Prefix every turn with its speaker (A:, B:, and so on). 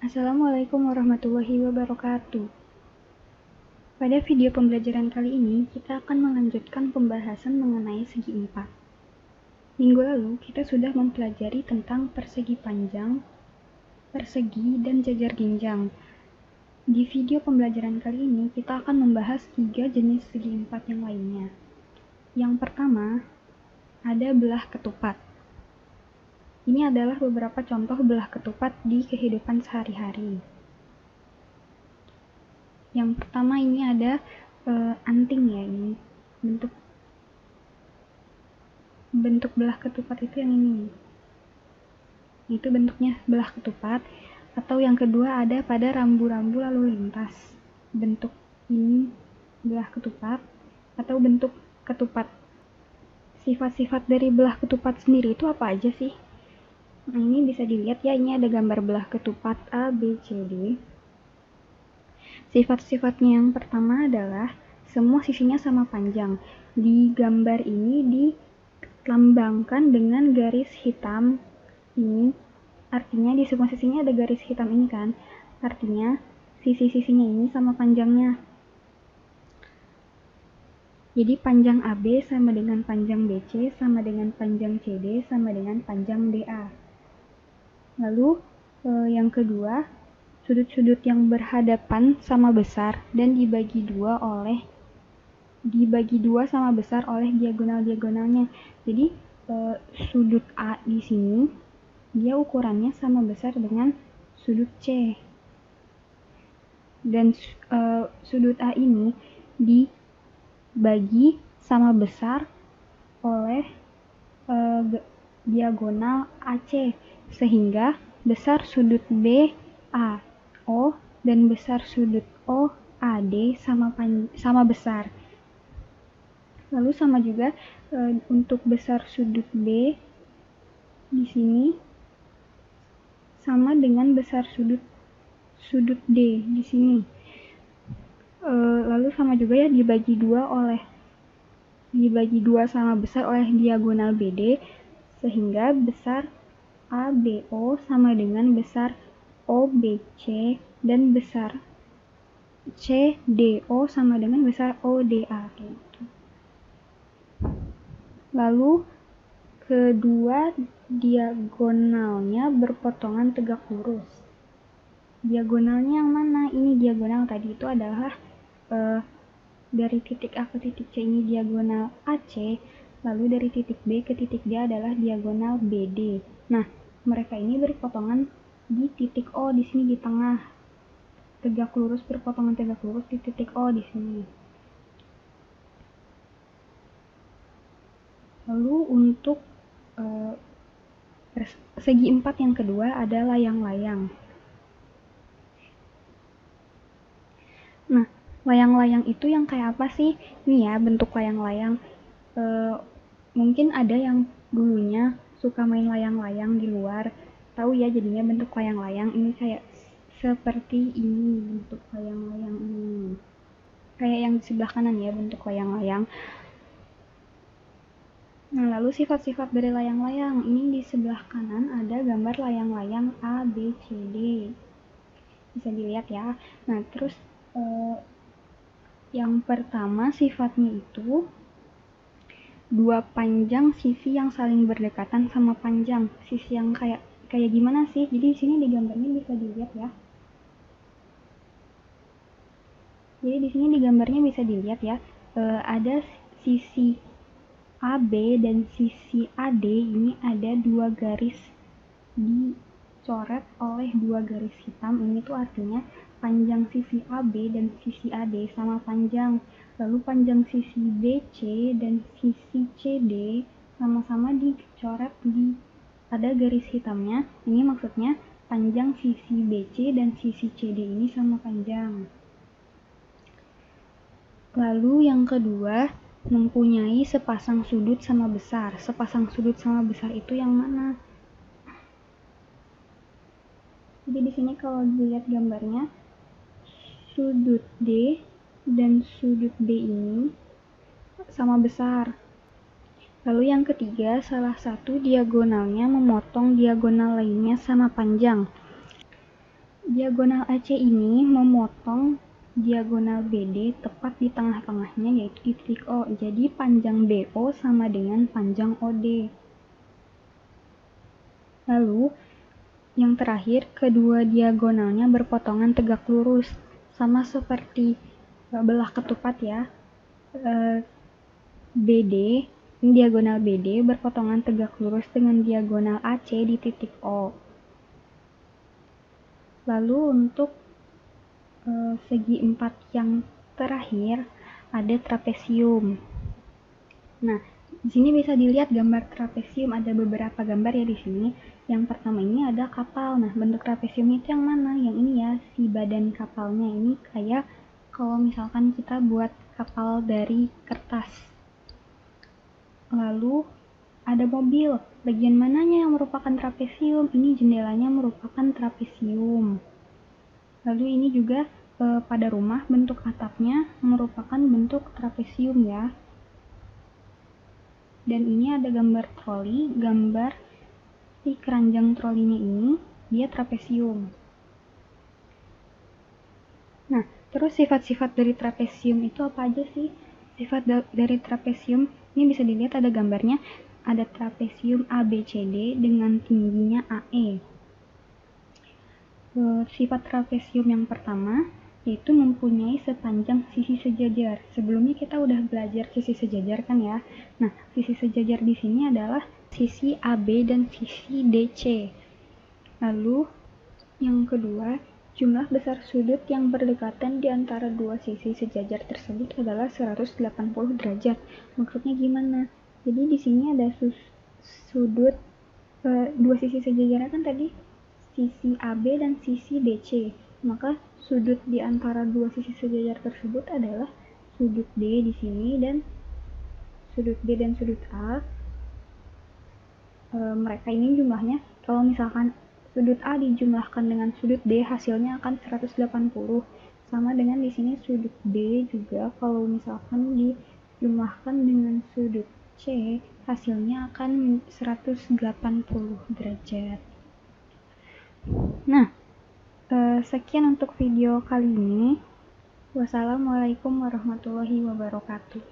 A: Assalamualaikum warahmatullahi wabarakatuh. Pada video pembelajaran kali ini, kita akan melanjutkan pembahasan mengenai segi empat. Minggu lalu, kita sudah mempelajari tentang persegi panjang, persegi, dan jajar ginjang. Di video pembelajaran kali ini, kita akan membahas 3 jenis segi empat yang lainnya. Yang pertama, ada belah ketupat. Ini adalah beberapa contoh belah ketupat di kehidupan sehari-hari. Yang pertama ini ada anting ya, ini bentuk belah ketupat itu yang ini. Itu bentuknya belah ketupat. Atau yang kedua ada pada rambu-rambu lalu lintas. Bentuk ini belah ketupat atau bentuk ketupat. Sifat-sifat dari belah ketupat sendiri itu apa aja sih? Nah, ini bisa dilihat ya, ini ada gambar belah ketupat A, B, C, D. Sifat-sifatnya yang pertama adalah semua sisinya sama panjang. Di gambar ini dilambangkan dengan garis hitam ini. Artinya di semua sisinya ada garis hitam ini kan. Artinya sisi-sisinya ini sama panjangnya. Jadi panjang AB sama dengan panjang BC sama dengan panjang CD sama dengan panjang DA. Lalu yang kedua, sudut-sudut yang berhadapan sama besar dan dibagi dua sama besar oleh diagonal-diagonalnya. Jadi sudut A di sini dia ukurannya sama besar dengan sudut C. Dan sudut A ini dibagi sama besar oleh diagonal AC, sehingga besar sudut B A O dan besar sudut O AD sama besar. Lalu sama juga untuk besar sudut B di sini sama dengan besar sudut D di sini. Lalu sama juga ya dibagi dua sama besar oleh diagonal BD, sehingga besar ABO sama dengan besar OBC dan besar CDO sama dengan besar ODA gitu. Lalu kedua diagonalnya berpotongan tegak lurus. Diagonalnya yang mana? Ini diagonal tadi itu adalah dari titik A ke titik C ini diagonal AC, lalu dari titik B ke titik D adalah diagonal BD. Nah, mereka ini berpotongan di titik O di sini di tengah. Berpotongan tegak lurus di titik O di sini. Lalu untuk segi empat yang kedua ada layang-layang. Nah, layang-layang itu yang kayak apa sih? Nih ya, bentuk layang-layang. Mungkin ada yang dulunya suka main layang-layang di luar. Tahu ya jadinya bentuk layang-layang. Ini kayak seperti ini bentuk layang-layang ini. Kayak yang di sebelah kanan ya, bentuk layang-layang. Nah, lalu sifat-sifat dari layang-layang. Ini di sebelah kanan ada gambar layang-layang A, B, C, D. Bisa dilihat ya. Nah, terus yang pertama sifatnya itu dua panjang sisi yang saling berdekatan sama panjang. Sisi yang kayak gimana sih? Jadi di sini di gambarnya bisa dilihat ya. Jadi di sini di gambarnya bisa dilihat ya. Ada sisi AB dan sisi AD ini ada dua garis dicoret oleh dua garis hitam. Ini tuh artinya panjang sisi AB dan sisi AD sama panjang. Lalu panjang sisi BC dan sisi CD sama-sama dicoret ada garis hitamnya. Ini maksudnya panjang sisi BC dan sisi CD ini sama panjang. Lalu yang kedua, mempunyai sepasang sudut sama besar. Sepasang sudut sama besar itu yang mana? Jadi di sini kalau dilihat gambarnya, sudut D dan sudut B ini sama besar. Lalu yang ketiga, salah satu diagonalnya memotong diagonal lainnya sama panjang. Diagonal AC ini memotong diagonal BD tepat di tengah-tengahnya, yaitu di titik O. Jadi panjang BO sama dengan panjang OD. Lalu yang terakhir, kedua diagonalnya berpotongan tegak lurus, sama seperti belah ketupat ya. BD, diagonal BD berpotongan tegak lurus dengan diagonal AC di titik O. Lalu untuk segi empat yang terakhir ada trapesium. Nah, di sini bisa dilihat gambar trapesium, ada beberapa gambar ya di sini. Yang pertama ini ada kapal. Nah, bentuk trapesium itu yang mana? Yang ini ya, si badan kapalnya ini kayak kalau misalkan kita buat kapal dari kertas. Lalu ada mobil. Bagian mananya yang merupakan trapesium? Ini jendelanya merupakan trapesium. Lalu ini juga pada rumah bentuk atapnya merupakan bentuk trapesium ya. Dan ini ada gambar troli, gambar si keranjang trolinya ini dia trapesium. Nah, terus sifat-sifat dari trapesium itu apa aja sih? Sifat dari trapesium ini bisa dilihat ada gambarnya, ada trapesium ABCD dengan tingginya AE. Sifat trapesium yang pertama yaitu mempunyai sepanjang sisi sejajar. Sebelumnya kita udah belajar sisi sejajar kan ya. Nah, sisi sejajar di sini adalah sisi AB dan sisi DC. Lalu yang kedua, jumlah besar sudut yang berdekatan di antara dua sisi sejajar tersebut adalah 180 derajat. Maksudnya gimana? Jadi di sini ada sudut dua sisi sejajarnya kan tadi sisi AB dan sisi DC. Maka sudut di antara dua sisi sejajar tersebut adalah sudut D di sini dan sudut B dan sudut A. Mereka ini jumlahnya, kalau misalkan sudut A dijumlahkan dengan sudut D hasilnya akan 180. Sama dengan di sini sudut B juga kalau misalkan dijumlahkan dengan sudut C hasilnya akan 180 derajat. Nah, sekian untuk video kali ini. Wassalamualaikum warahmatullahi wabarakatuh.